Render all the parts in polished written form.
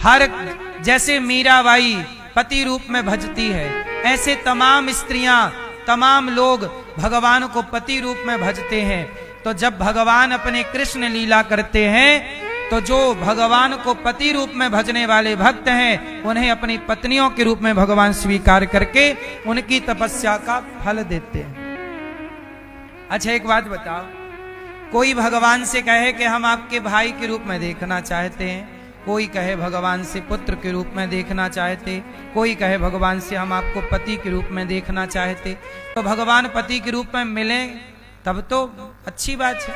हर जैसे मीराबाई पति रूप में भजती है, ऐसे तमाम स्त्रियां, तमाम लोग भगवान को पति रूप में भजते हैं। तो जब भगवान अपने कृष्ण लीला करते हैं तो जो भगवान को पति रूप में भजने वाले भक्त हैं उन्हें अपनी पत्नियों के रूप में भगवान स्वीकार करके उनकी तपस्या का फल देते हैं। अच्छा एक बात बताओ, कोई भगवान से कहे कि हम आपके भाई के रूप में देखना चाहते हैं, कोई कहे भगवान से पुत्र के रूप में देखना चाहते, कोई कहे भगवान से हम आपको पति के रूप में देखना चाहते, तो भगवान पति के रूप में मिले तब तो अच्छी बात है।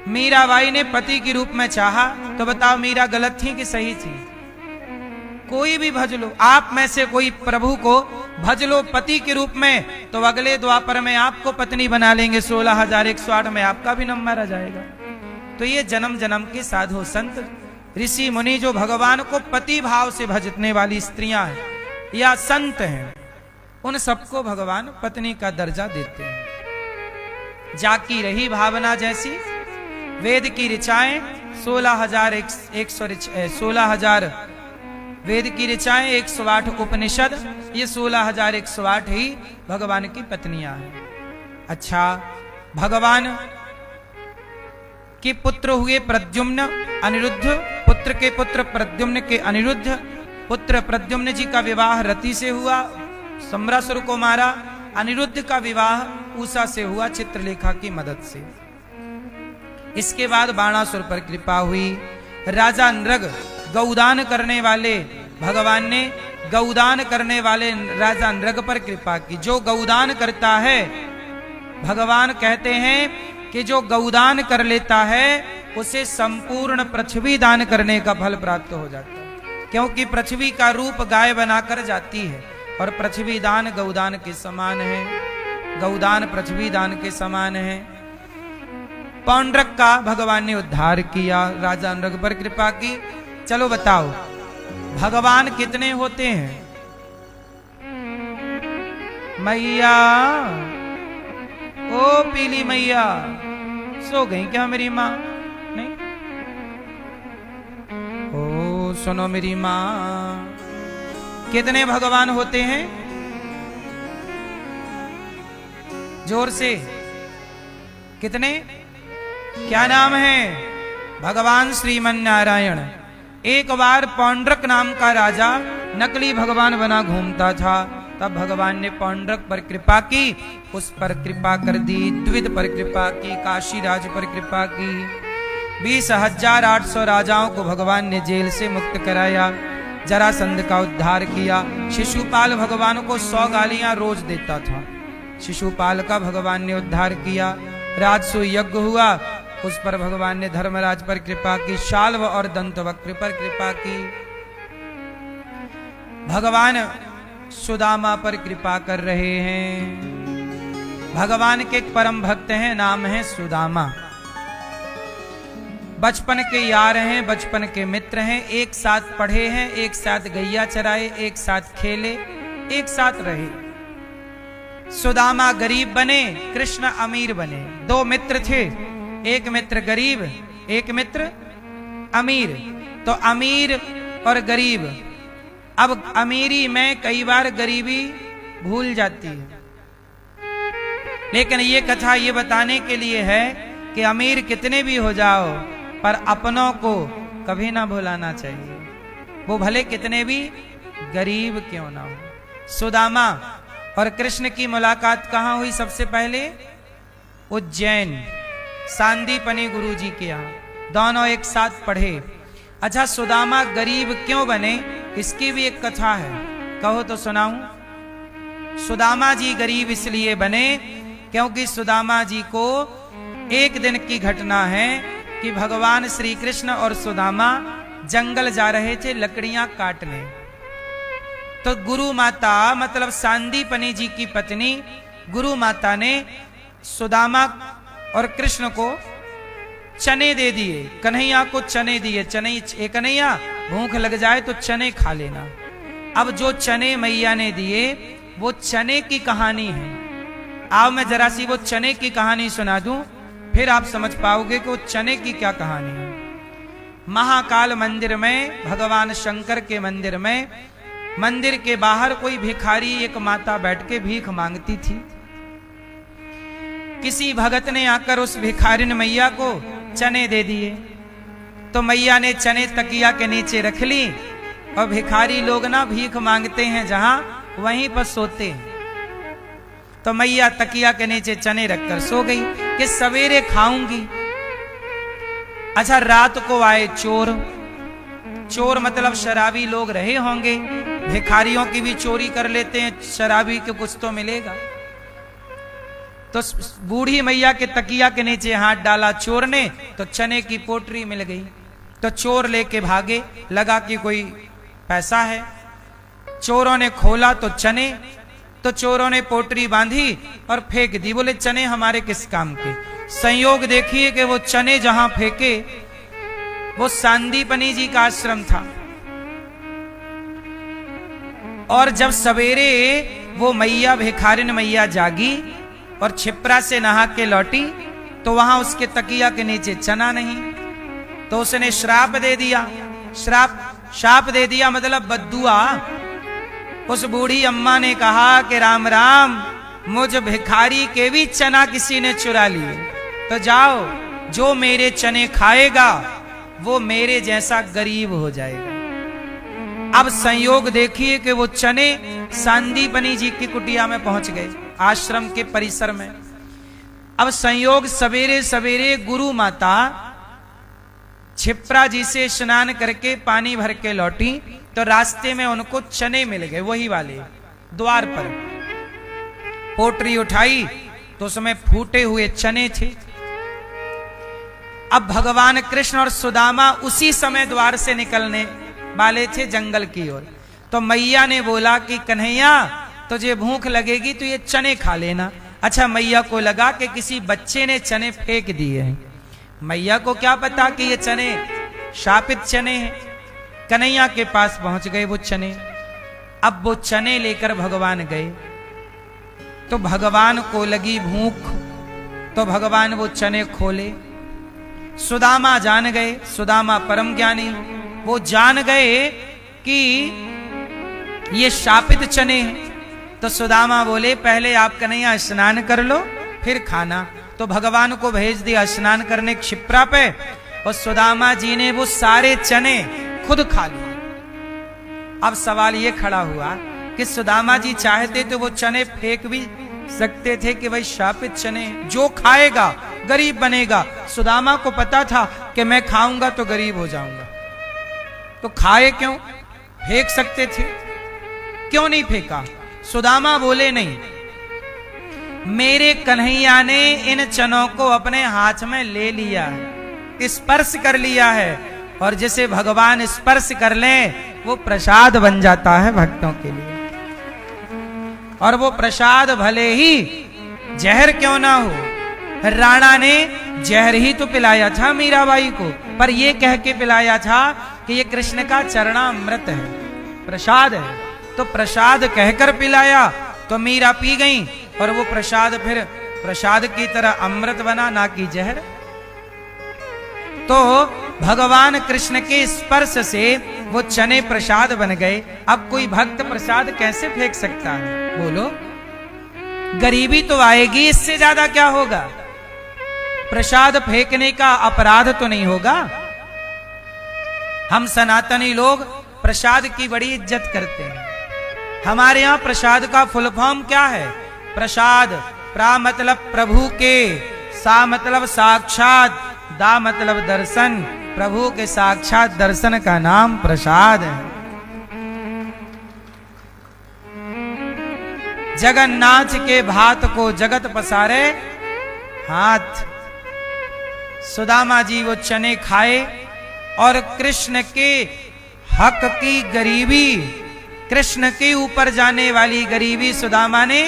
मीराबाई ने पति के रूप में चाहा तो बताओ मीरा गलत थी कि सही थी? कोई भी भज लो, आप में से कोई प्रभु को भज लो पति के रूप में तो अगले द्वापर में आपको पत्नी बना लेंगे, 16,108 में आपका भी नंबर आ जाएगा। तो ये जन्म जन्म के साधु संत ऋषि मुनि जो भगवान को पति भाव से भजने वाली स्त्रियां हैं या संत हैं, उन सबको भगवान पत्नी का दर्जा देते हैं। जाकी रही भावना जैसी, वेद की ऋचाएं 16,000 वेद की ऋचाएं 108 उपनिषद, ये 16,108 ही भगवान की पत्नियां हैं। अच्छा, भगवान के पुत्र हुए प्रद्युम्न, अनिरुद्ध, पुत्र के पुत्र प्रद्युम्न के अनिरुद्ध। पुत्र प्रद्युम्न जी का विवाह रति से हुआ, सम्रासुर को मारा। अनिरुद्ध का विवाह उषा से हुआ चित्रलेखा की मदद से। इसके बाद बाणासुर पर कृपा हुई। राजा नृग गौदान करने वाले भगवान ने गौदान करने वाले राजा नृग पर कृपा की। जो गौदान करता है, भगवान कहते हैं कि जो गौदान कर लेता है उसे संपूर्ण पृथ्वी दान करने का फल प्राप्त हो जाता है, क्योंकि पृथ्वी का रूप गाय बनाकर जाती है और पृथ्वी दान गौदान के समान है। गौदान पृथ्वी दान के समान है। पौंड्रक का भगवान ने उद्धार किया, राजा नृग पर कृपा की। चलो बताओ भगवान कितने होते हैं? मैया, ओ पीली मैया, सो गई क्या मेरी माँ? नहीं? ओ सुनो मेरी माँ, कितने भगवान होते हैं? जोर से, कितने? क्या नाम है? भगवान श्रीमन नारायण। एक बार पौंड्रक नाम का राजा नकली भगवान बना घूमता था, तब भगवान ने पौंड्रक पर कृपा की, उस पर कृपा कर दी। द्विद पर कृपा की, काशीराज पर कृपा की। 20,800 राजाओं को भगवान ने जेल से मुक्त कराया, जरासंध का उद्धार किया। शिशुपाल भगवान को 100 गालियां रोज देता था, शिशुपाल का भगवान ने उद्धार किया। राजसूय यज्ञ हुआ, उस पर भगवान ने धर्मराज पर कृपा की। शाल्व और दंतवक्र पर कृपा की। भगवान सुदामा पर कृपा कर रहे हैं। भगवान के एक परम भक्त हैं, नाम है सुदामा। बचपन के यार हैं, बचपन के मित्र हैं, एक साथ पढ़े हैं, एक साथ गैया चराए, एक साथ खेले, एक साथ रहे। सुदामा गरीब बने, कृष्ण अमीर बने। 2 मित्र थे, एक मित्र गरीब, एक मित्र अमीर। तो अमीर और गरीब, अब अमीरी में कई बार गरीबी भूल जाती है, लेकिन ये कथा ये बताने के लिए है कि अमीर कितने भी हो जाओ पर अपनों को कभी ना भुलाना चाहिए, वो भले कितने भी गरीब क्यों ना हो। सुदामा और कृष्ण की मुलाकात कहाँ हुई? सबसे पहले उज्जैन, सांदीपनी गुरु जी के यहाँ, दोनों एक साथ पढ़े। अच्छा, सुदामा गरीब क्यों बने, इसकी भी एक कथा है, कहो तो सुनाऊं। सुदामा जी गरीब इसलिए बने क्योंकि सुदामा जी को एक दिन की घटना है कि भगवान श्री कृष्ण और सुदामा जंगल जा रहे थे लकड़ियां काटने। तो गुरु माता मतलब सांदीपनी जी की पत्नी गुरु माता ने सुदामा और कृष्ण को चने दे दिए, कन्हैया को चने दिए। चने, कन्हैया भूख लग जाए तो चने खा लेना। अब जो चने मैया ने दिए वो चने की कहानी है। आओ मैं जरा सी वो चने की कहानी सुना दूं, फिर आप समझ पाओगे कि वो चने की क्या कहानी है। महाकाल मंदिर में, भगवान शंकर के मंदिर में, मंदिर के बाहर कोई भिखारी एक माता बैठ के भीख मांगती थी। किसी भगत ने आकर उस भिखारिन मैया को चने दे दिए, तो मैया ने चने तकिया के नीचे रख ली, और भिखारी लोग ना भीख मांगते हैं जहां, वहीं पर सोते हैं। तो मैया तकिया के नीचे चने रखकर सो गई कि सवेरे खाऊंगी। अच्छा, रात को आए चोर। चोर मतलब शराबी लोग रहे होंगे, भिखारियों की भी चोरी कर लेते हैं, शराबी को कुछ तो मिलेगा। तो बूढ़ी मैया के तकिया के नीचे हाथ डाला चोर ने, तो चने की पोटरी मिल गई। तो चोर लेके भागे, लगा कि कोई पैसा है। चोरों ने खोला तो चने, तो चोरों ने पोटरी बांधी और फेंक दी। बोले चने हमारे किस काम के। संयोग देखिए कि वो चने जहां फेंके, वो सांदीपनी जी का आश्रम था। और जब सवेरे वो मैया, भिखारिन मैया जागी और छिपरा से नहा के लौटी, तो वहां उसके तकिया के नीचे चना नहीं। तो उसने श्राप दे दिया। श्राप दे दिया मतलब बद्दुआ। उस बूढ़ी अम्मा ने कहा कि राम राम, मुझ भिखारी के भी चना किसी ने चुरा लिए, तो जाओ, जो मेरे चने खाएगा वो मेरे जैसा गरीब हो जाएगा। अब संयोग देखिए कि वो चने सांदीपनी जी की कुटिया में पहुंच गए, आश्रम के परिसर में। अब संयोग सवेरे सवेरे गुरु माता छिपरा जी से स्नान करके पानी भर के लौटी, तो रास्ते में उनको चने मिल गए, वही वाले द्वार पर। पोटरी उठाई तो उसमें फूटे हुए चने थे। अब भगवान कृष्ण और सुदामा उसी समय द्वार से निकलने वाले थे जंगल की ओर। तो मैया ने बोला कि कन्हैया, तुझे भूख लगेगी तो ये चने खा लेना। अच्छा, मैया को लगा कि किसी बच्चे ने चने फेंक दिए हैं। मैया को क्या पता कि ये चने शापित चने हैं। कन्हैया के पास पहुंच गए वो चने। अब वो चने लेकर भगवान गए, तो भगवान को लगी भूख, तो भगवान वो चने खोले। सुदामा जान गए, सुदामा परम ज्ञानी, वो जान गए कि ये शापित चने हैं। तो सुदामा बोले पहले आप कन्हैया स्नान कर लो फिर खाना। तो भगवान को भेज दिया स्नान करने क्षिप्रा पे, और सुदामा जी ने वो सारे चने खुद खा लिए। अब सवाल ये खड़ा हुआ कि सुदामा जी चाहते तो वो चने फेंक भी सकते थे कि भाई शापित चने, जो खाएगा गरीब बनेगा। सुदामा को पता था कि मैं खाऊंगा तो गरीब हो जाऊंगा, तो खाए क्यों, फेंक सकते थे, क्यों नहीं फेंका। सुदामा बोले नहीं, मेरे कन्हैया ने इन चनों को अपने हाथ में ले लिया है, स्पर्श कर लिया है, और जिसे भगवान स्पर्श कर ले वो प्रसाद बन जाता है भक्तों के लिए। और वो प्रसाद भले ही जहर क्यों ना हो, राणा ने जहर ही तो पिलाया था मीराबाई को, पर ये कह के पिलाया था कि ये कृष्ण का चरणामृत है, प्रसाद है। तो प्रसाद कहकर पिलाया तो मीरा पी गई, और वो प्रसाद फिर प्रसाद की तरह अमृत बना, ना कि जहर। तो भगवान कृष्ण के स्पर्श से वो चने प्रसाद बन गए। अब कोई भक्त प्रसाद कैसे फेंक सकता है, बोलो। गरीबी तो आएगी, इससे ज्यादा क्या होगा। प्रसाद फेंकने का अपराध तो नहीं होगा। हम सनातनी लोग प्रसाद की बड़ी इज्जत करते हैं। हमारे यहां प्रसाद का फुल फॉर्म क्या है। प्रसाद, प्रा मतलब प्रभु के, सा मतलब साक्षात, दा मतलब दर्शन। प्रभु के साक्षात दर्शन का नाम प्रसाद है। जगन्नाथ के भात को जगत पसारे हाथ। सुदामा जी वो चने खाए, और कृष्ण के हक की गरीबी, कृष्ण के ऊपर जाने वाली गरीबी सुदामा ने,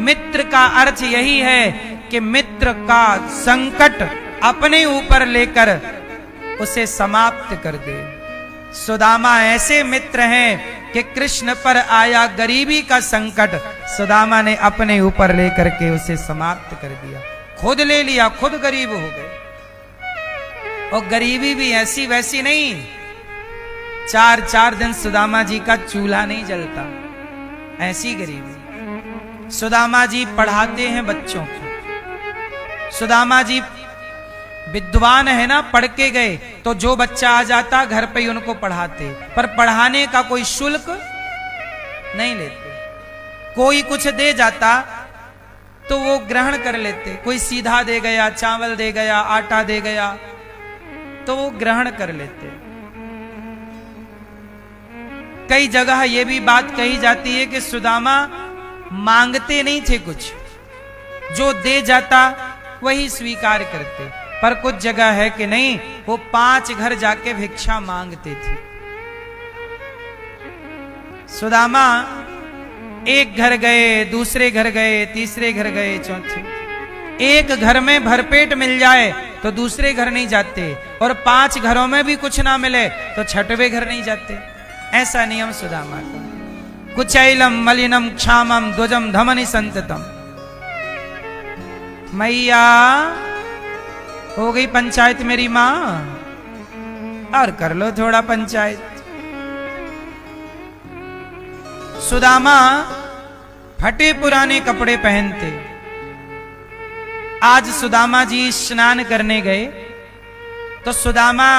मित्र का अर्थ यही है कि मित्र का संकट अपने ऊपर लेकर उसे समाप्त कर दे। सुदामा ऐसे मित्र हैं कि कृष्ण पर आया गरीबी का संकट सुदामा ने अपने ऊपर लेकर के उसे समाप्त कर दिया, खुद ले लिया, खुद गरीब हो गए। और गरीबी भी ऐसी वैसी नहीं, 4-4 दिन सुदामा जी का चूल्हा नहीं जलता, ऐसी गरीबी। सुदामा जी पढ़ाते हैं बच्चों को। सुदामा जी विद्वान है ना, पढ़ के गए तो जो बच्चा आ जाता घर पे ही उनको पढ़ाते, पर पढ़ाने का कोई शुल्क नहीं लेते। कोई कुछ दे जाता तो वो ग्रहण कर लेते, कोई सीधा दे गया, चावल दे गया, आटा दे गया, तो वो ग्रहण कर लेते। कई जगह ये भी बात कही जाती है कि सुदामा मांगते नहीं थे कुछ, जो दे जाता वही स्वीकार करते। पर कुछ जगह है कि नहीं, वो 5 घर जाके भिक्षा मांगते थे। सुदामा एक घर गए, दूसरे घर गए, तीसरे घर गए, चौथे। एक घर में भरपेट मिल जाए तो दूसरे घर नहीं जाते, और 5 घरों में भी कुछ ना मिले तो छठवें घर नहीं जाते। ऐसा नियम सुदामा का। कुचैलम मलिनम क्षामम ध्वजम धमनि संततम। मैया हो गई पंचायत मेरी माँ, और कर लो थोड़ा पंचायत। सुदामा फटे पुराने कपड़े पहनते। आज सुदामा जी स्नान करने गए तो सुदामा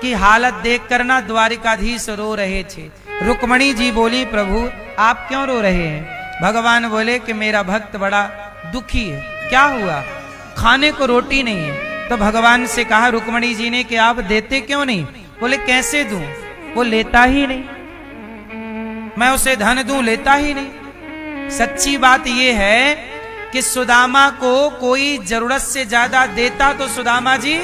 की हालत देखकर ना द्वारिकाधीश रो रहे थे। रुक्मणी जी बोली, प्रभु आप क्यों रो रहे हैं? भगवान बोले कि मेरा भक्त बड़ा दुखी है। क्या हुआ? खाने को रोटी नहीं है। तो भगवान से कहा रुक्मणी जी ने कि आप देते क्यों नहीं? बोले कैसे दूं, वो लेता ही नहीं, मैं उसे धन दूं, लेता ही नहीं। सच्ची बात यह है कि सुदामा को कोई जरूरत से ज्यादा देता तो सुदामा जी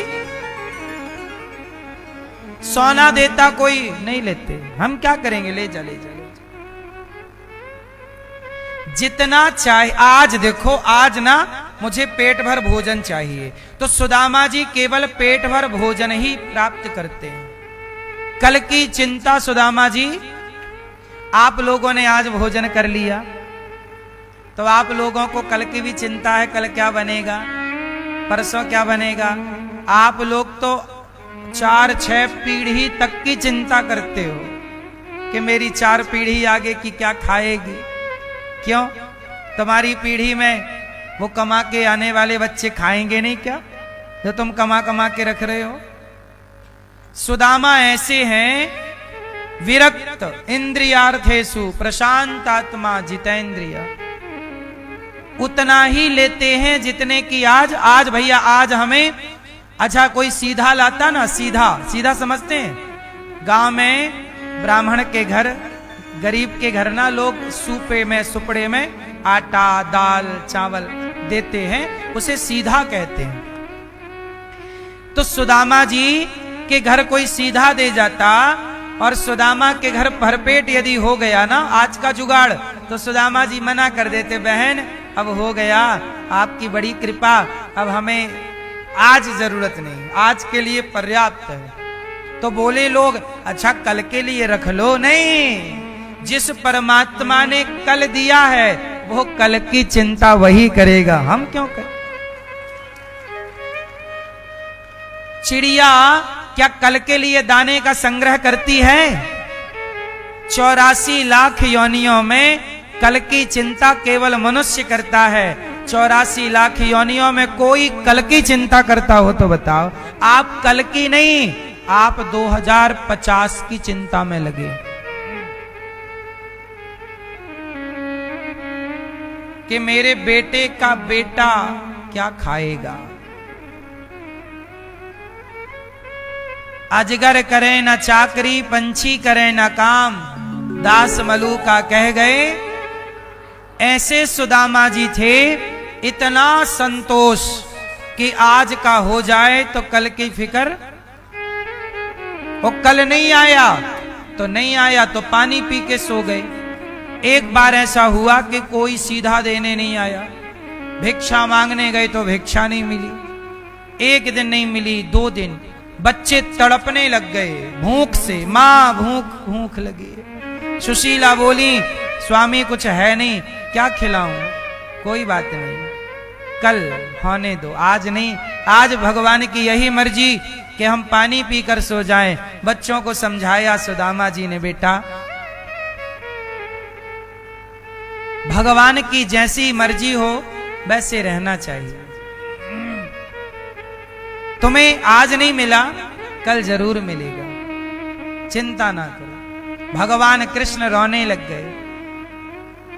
सोना देता, कोई नहीं लेते। हम क्या करेंगे? ले जा, ले जा, ले जा। जितना चाहे। आज देखो, आज ना मुझे पेट भर भोजन चाहिए, तो सुदामा जी केवल पेट भर भोजन ही प्राप्त करते हैं। कल की चिंता सुदामा जी, आप लोगों ने आज भोजन कर लिया तो आप लोगों को कल की भी चिंता है, कल क्या बनेगा, परसों क्या बनेगा। आप लोग तो 4-6 पीढ़ी तक की चिंता करते हो कि मेरी 4 पीढ़ी आगे की क्या खाएगी। क्यों? तुम्हारी पीढ़ी में वो कमा के आने वाले बच्चे खाएंगे नहीं क्या, जो तुम कमा कमा के रख रहे हो? सुदामा ऐसे हैं, विरक्त इंद्रियार्थेषु प्रशांत आत्मा जितेंद्रिय। उतना ही लेते हैं जितने की आज भैया आज हमें, अच्छा कोई सीधा लाता ना, सीधा समझते हैं। गांव में ब्राह्मण के घर, गरीब के घर ना, लोग सूपे में, सुपड़े में आटा, दाल, चावल देते हैं, उसे सीधा कहते हैं। तो सुदामा जी के घर कोई सीधा दे जाता, और सुदामा के घर भरपेट यदि हो गया ना, आज का जुगाड़, तो सुदामा जी मना कर देते, बहन अब हो गया, आपकी बड़ी कृपा, अब हमें आज जरूरत नहीं, आज के लिए पर्याप्त है। तो बोले लोग, अच्छा कल के लिए रख लो। नहीं, जिस परमात्मा ने कल दिया है वो कल की चिंता वही करेगा, हम क्यों करें? चिड़िया क्या कल के लिए दाने का संग्रह करती है? 84 लाख योनियों में कल की चिंता केवल मनुष्य करता है। 84 लाख योनियों में कोई कल की चिंता करता हो तो बताओ। आप कल की नहीं, आप 2050 की चिंता में लगे कि मेरे बेटे का बेटा क्या खाएगा। अजगर करे न चाकरी, पंछी करे न काम, दास मलूका कह गए। ऐसे सुदामा जी थे, इतना संतोष कि आज का हो जाए तो कल की फिक्र, वो कल नहीं आया तो नहीं आया, तो पानी पी के सो गए। एक बार ऐसा हुआ कि कोई सीधा देने नहीं आया, भिक्षा मांगने गए तो भिक्षा नहीं मिली। एक दिन नहीं मिली, 2 दिन, बच्चे तड़पने लग गए भूख से, माँ भूख लगी। सुशीला बोली, स्वामी कुछ है नहीं, क्या खिलाऊं? कोई बात नहीं, कल होने दो, आज नहीं। आज भगवान की यही मर्जी कि हम पानी पीकर सो जाएं। बच्चों को समझाया सुदामा जी ने, बेटा भगवान की जैसी मर्जी हो वैसे रहना चाहिए। तुम्हें आज नहीं मिला, कल जरूर मिलेगा, चिंता ना करो। भगवान कृष्ण रोने लग गए।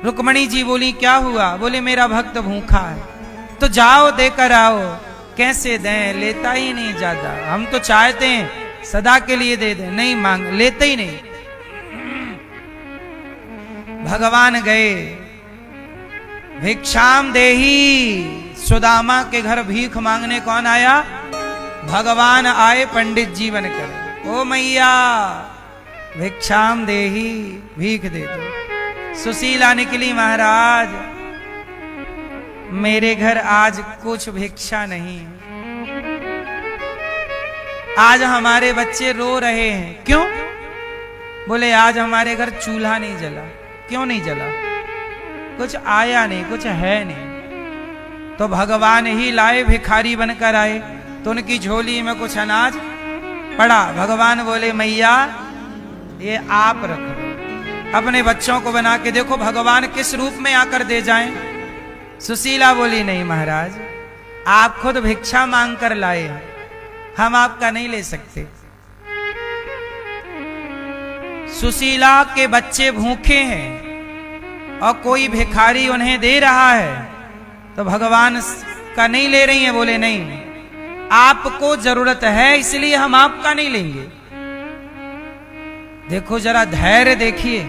रुक्मणी जी बोली, क्या हुआ? बोले, मेरा भक्त भूखा है, तो जाओ देकर आओ। कैसे दें? लेता ही नहीं ज्यादा। हम तो चाहते हैं सदा के लिए दे दें, नहीं मांग, लेते ही नहीं। भगवान गए, भिक्षाम देही। सुदामा के घर भीख मांगने कौन आया? भगवान आए पंडित जी बनकर। ओ मैया भिक्षाम देही, भीख दे दो। सुशीला निकली, महाराज मेरे घर आज कुछ भिक्षा नहीं, आज हमारे बच्चे रो रहे हैं। क्यों? बोले, आज हमारे घर चूल्हा नहीं जला। क्यों नहीं जला? कुछ आया नहीं, कुछ है नहीं। तो भगवान ही लाए, भिखारी बनकर आए, तो उनकी झोली में कुछ अनाज पड़ा। भगवान बोले, मैया ये आप रखो, अपने बच्चों को बना के देखो भगवान किस रूप में आकर दे जाएं। सुशीला बोली, नहीं महाराज, आप खुद भिक्षा मांग कर लाए, हम आपका नहीं ले सकते। सुशीला के बच्चे भूखे हैं और कोई भिखारी उन्हें दे रहा है, तो भगवान का नहीं ले रही है। बोले, नहीं, आपको जरूरत है इसलिए हम आपका नहीं लेंगे। देखो जरा धैर्य देखिए,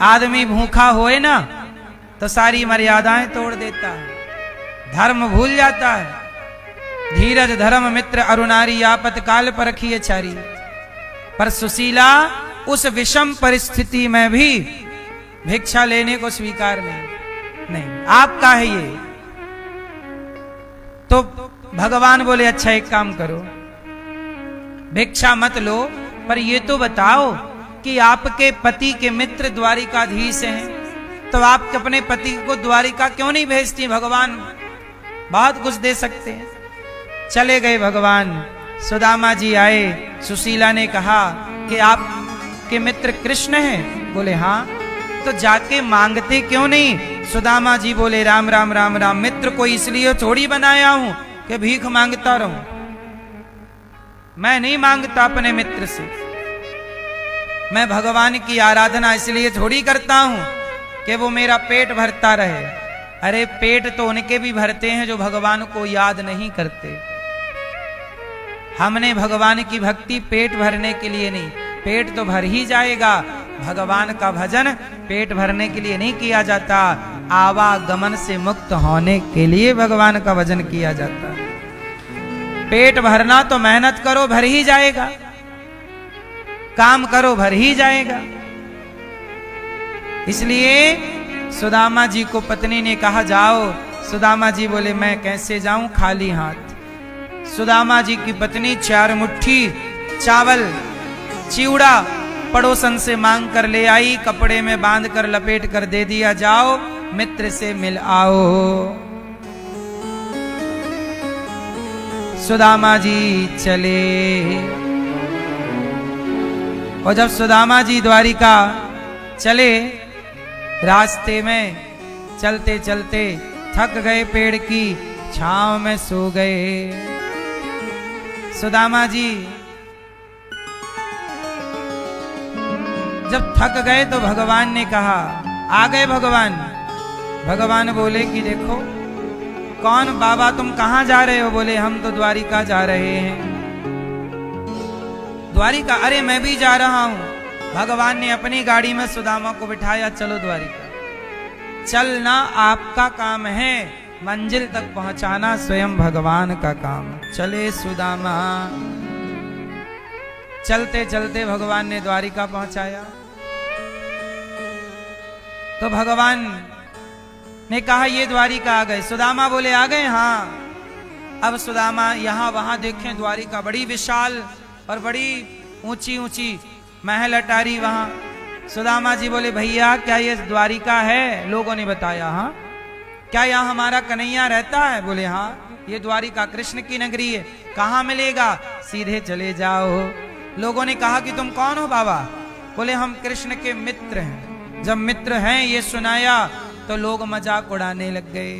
आदमी भूखा होए ना तो सारी मर्यादाएं तोड़ देता है, धर्म भूल जाता है। धीरज धर्म मित्र अरुणारी, आपतकाल परखिए चारी। पर सुशीला उस विषम परिस्थिति में भी भिक्षा लेने को स्वीकार नहीं, आपका है ये। तो भगवान बोले, अच्छा एक काम करो, भिक्षा मत लो, पर ये तो बताओ कि आपके पति के मित्र द्वारिकाधीश हैं, तो आप अपने पति को द्वारिका क्यों नहीं भेजती? भगवान बहुत कुछ दे सकते हैं। चले गए भगवान। सुदामा जी आए, सुशीला ने कहा कि आपके मित्र कृष्ण हैं? बोले, हाँ। तो जाके मांगते क्यों नहीं? सुदामा जी बोले, राम राम राम राम, मित्र को इसलिए थोड़ी बनाया हूं कि भीख मांगता रहूं। मैं नहीं मांगता अपने मित्र से, मैं भगवान की आराधना इसलिए थोड़ी करता हूं कि वो मेरा पेट भरता रहे। अरे पेट तो उनके भी भरते हैं जो भगवान को याद नहीं करते। हमने भगवान की भक्ति पेट भरने के लिए नहीं, पेट तो भर ही जाएगा। भगवान का भजन पेट भरने के लिए नहीं किया जाता, आवागमन से मुक्त होने के लिए भगवान का भजन किया जाता है। पेट भरना तो मेहनत करो भर ही जाएगा, काम करो भर ही जाएगा। इसलिए सुदामा जी को पत्नी ने कहा, जाओ। सुदामा जी बोले, मैं कैसे जाऊं खाली हाथ। सुदामा जी की पत्नी 4 मुट्ठी चावल चिवड़ा पड़ोसन से मांग कर ले आई, कपड़े में बांध कर लपेट कर दे दिया, जाओ मित्र से मिल आओ। सुदामा जी चले, और जब सुदामा जी द्वारिका चले, रास्ते में चलते चलते थक गए, पेड़ की छांव में सो गए। सुदामा जी जब थक गए तो भगवान ने कहा, आ गए भगवान। भगवान बोले कि देखो, कौन बाबा तुम कहां जा रहे हो? बोले, हम तो द्वारिका जा रहे हैं। द्वारिका? अरे मैं भी जा रहा हूं। भगवान ने अपनी गाड़ी में सुदामा को बिठाया, चलो द्वारिका। चलना आपका काम है, मंजिल तक पहुंचाना स्वयं भगवान का काम। चले सुदामा। चलते चलते भगवान ने द्वारिका पहुंचाया। तो भगवान ने कहा, ये द्वारिका आ गए। सुदामा बोले, आ गए? हाँ। अब सुदामा यहां वहां देखें, द्वारिका बड़ी विशाल और बड़ी ऊंची ऊंची महल अटारी वहां। सुदामा जी बोले, भैया क्या ये द्वारिका है? लोगों ने बताया, हाँ। क्या यहाँ हमारा कन्हैया रहता है? बोले हाँ, ये द्वारिका कृष्ण की नगरी है। कहाँ मिलेगा? सीधे चले जाओ। लोगों ने कहा कि तुम कौन हो बाबा? बोले हम कृष्ण के मित्र हैं। जब मित्र हैं ये सुनाया तो लोग मजाक उड़ाने लग गए।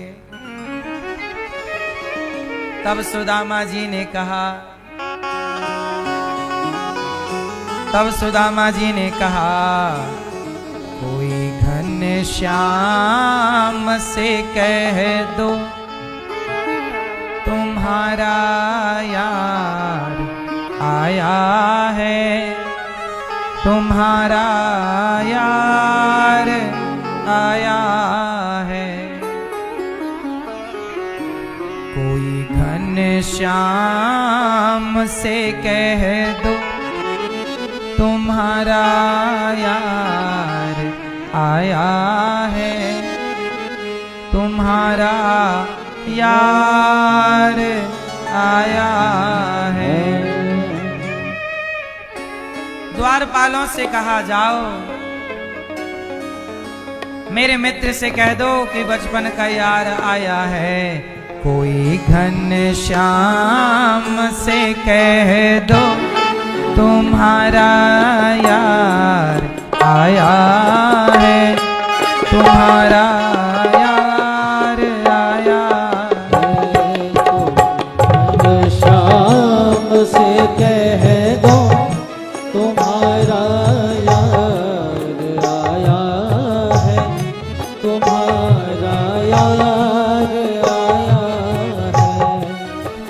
तब सुदामा जी ने कहा, कोई घनश्याम से कह दो तुम्हारा यार आया है, तुम्हारा यार आया है। कोई घनश्याम से कह दो तुम्हारा यार आया है, तुम्हारा यार आया है। द्वारपालों से कहा जाओ मेरे मित्र से कह दो कि बचपन का यार आया है। कोई घनश्याम से कह दो तुम्हारा यार आया है, तुम्हारा यार आया है। घनश्याम से कह दो तुम्हारा यार आया है, तुम्हारा यार आया है।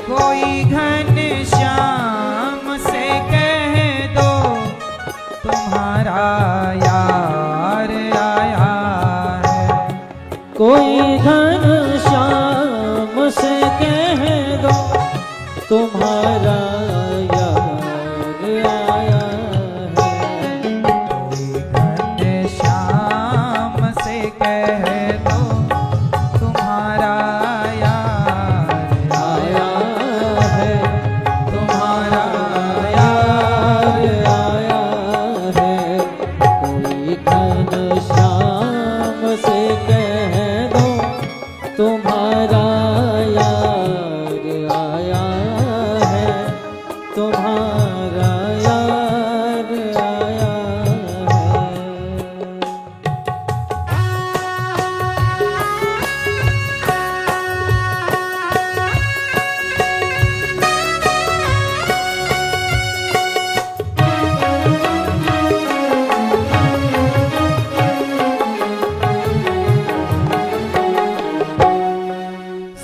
कोई घनश्याम से कह दो तुम्हारा यार आया है। कोई घनश्याम से कह दो तुम्हारा यार आया है। कोई घनश्याम से कह दो तुम्हारा यार आया है, तुम्हारा यार आया है। कोई घनश्याम से कह दो तुम्हारा यार आया है, तुम्हारा यार आया है।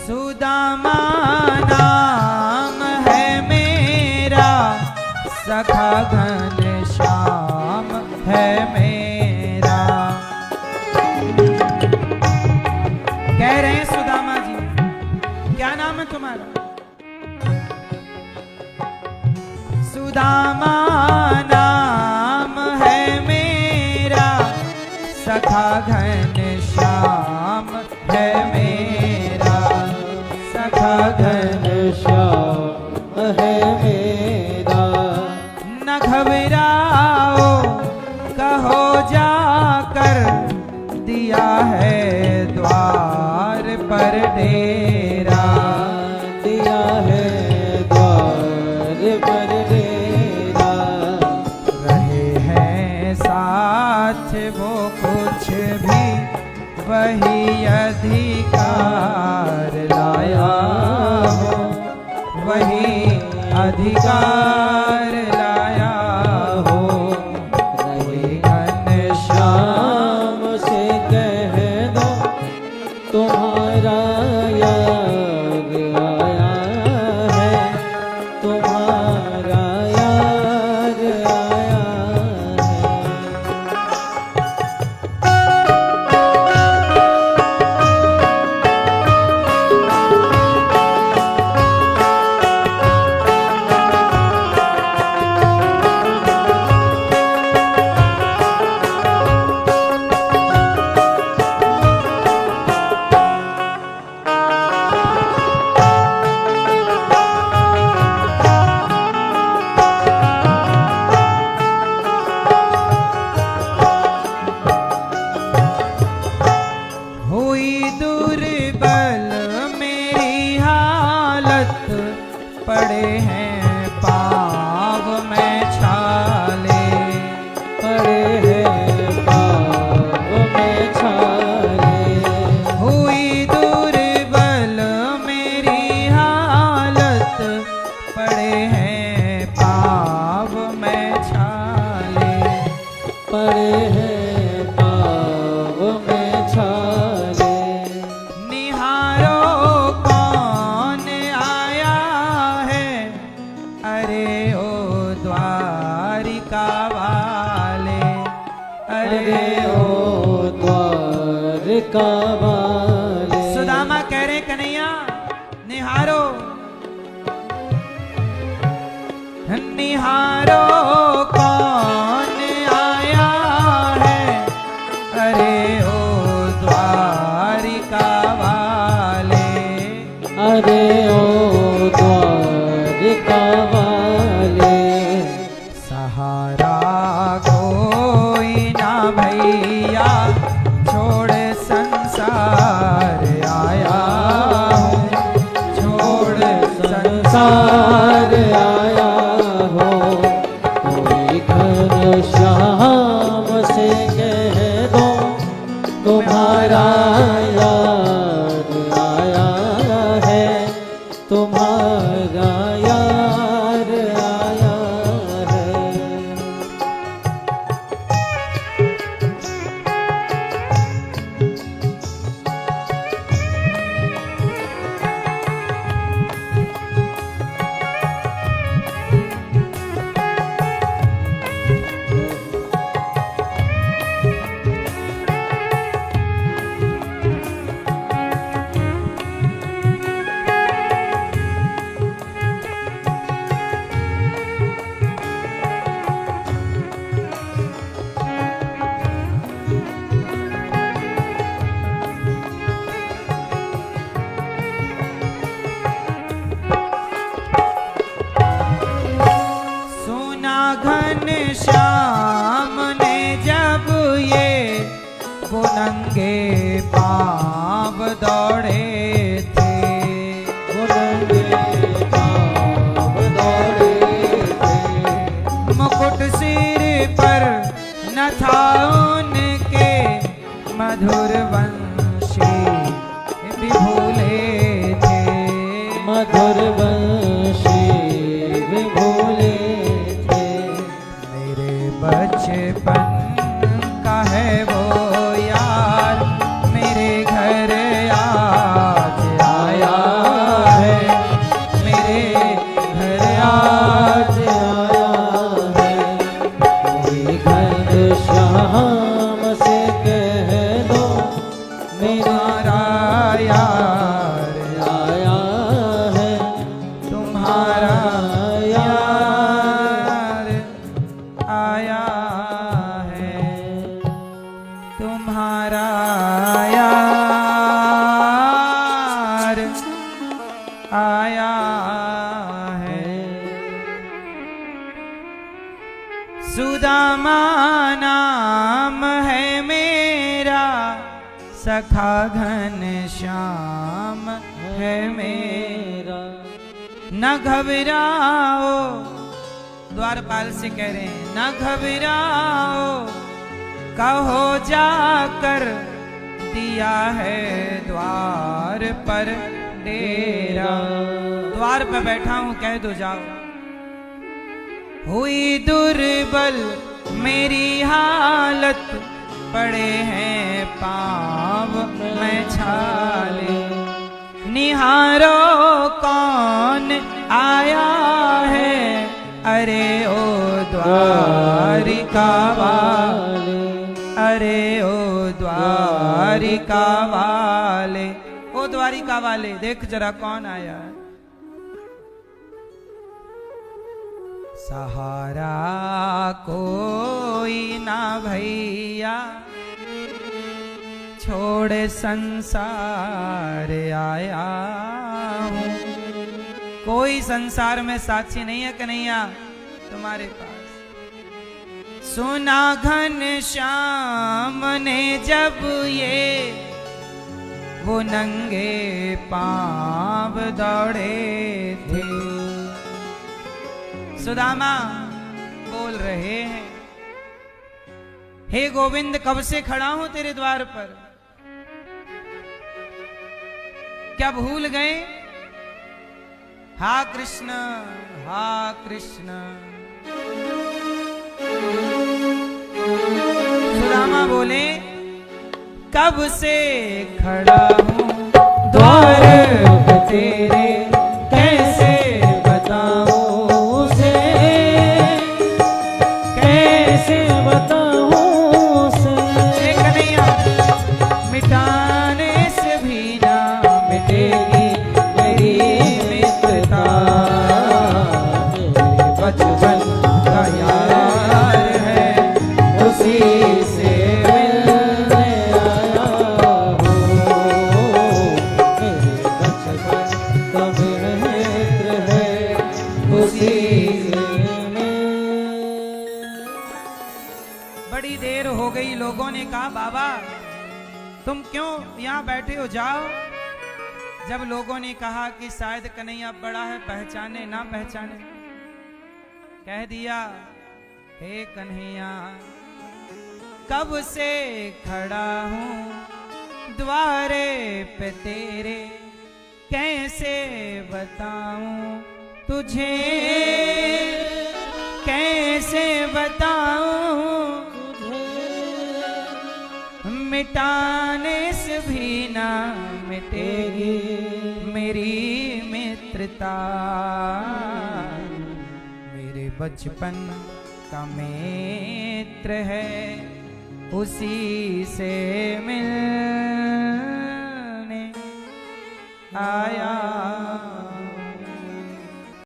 सुदामा नाम है मेरा, सखा घनश्याम है मेरा। कह रहे हैं सुदामा जी, क्या नाम है तुम्हारा? सुदामा नाम है मेरा, सखा घनश्याम है मेरा, सखा घनश्याम है मेरा। न घबराओ कहो जाकर, दिया है द्वार पर डेरा, दिया है द्वार पर डेरा। रहे हैं साथ वो कुछ भी वही अधिकार लाया हो, वही अधिकार लाया हो। कोई घनश्याम शाम से कह दो तुम्हारा यार आया है, तुम्हारा यार आया है। पड़े हैं पाव में छाले। निहारो कौन आया है, अरे ओ द्वारिका वाले, अरे ओ द्वारिका वाले। सुदामा कह रहे कन्हैया निहारो, निहारो कौन आया है, अरे ओ द्वारिका वाले, अरे ओ द्वारिका वाले। सहारा कोई ना भैया छोड़ संसार आया हूँ, छोड़ संसार आया हो। कोई घनश्याम से कह दो तुम्हारा यार आया है, तुम्हारा यार आया है। सुना घनश्याम ने जब ये वो नंगे पाँव दौड़े थे, वो नंगे पाँव दौड़े थे। मुकुट सिर पर न था उनके, मधुर वंशी भी भूले थे, मधुर वंशी भी भूले थे। मेरे बचपन का है वो यार, मेरे घर आज आया है, मेरे घर आज आया है। कोई घनश्याम से कह दो मेरा यार आया है, तुम्हारा यार आया है, तुम्हारा यार आया है। सुदामा नाम है मेरा, सखा घनश्याम है मेरा। न घबराओ, द्वारपाल से कह रहे हैं न घबराओ, कहो जाकर दिया है द्वार पर डेरा। द्वार पर बैठा हूं कह दो जाओ। हुई दुर्बल मेरी हालत, पड़े हैं पाँव में छाले। निहारो कौन आया है, अरे ओ द्वारिका वाले, अरे ओ द्वारिका वाले, ओ द्वारिका वाले देख जरा कौन आया है। सहारा कोई ना भैया छोड़ संसार आया हूँ। कोई संसार में साक्षी नहीं है कन्हैया तुम्हारे पास। सुना घनश्याम ने जब ये वो नंगे पाँव दौड़े थे। सुदामा बोल रहे हैं, हे गोविंद कब से खड़ा हूं तेरे द्वार पर, क्या भूल गए? हा कृष्ण हा कृष्ण। माँ बोले कब से खड़ा हूँ द्वार पे तेरे, कैसे बताऊं उसे, कैसे बताऊं उसे। कन्हैया मिटाने से भी ना मिटेगी मेरी मित्रता, बचपन का यार है उसी से मिलने आया हूँ। मेरे बचपन का मित्र है उसी से बड़ी देर हो गई, लोगों ने कहा बाबा तुम क्यों यहाँ बैठे हो, जाओ। जब लोगों ने कहा कि शायद कन्हैया बड़ा है, पहचाने ना पहचाने, कह दिया हे कन्हैया कब से खड़ा हूँ द्वारे पे तेरे, कैसे बताऊं तुझे, कैसे बताऊं मिटाने से भी ना मिटेगी मेरी मित्रता, मेरे बचपन का मित्र है उसी से मिलने आया।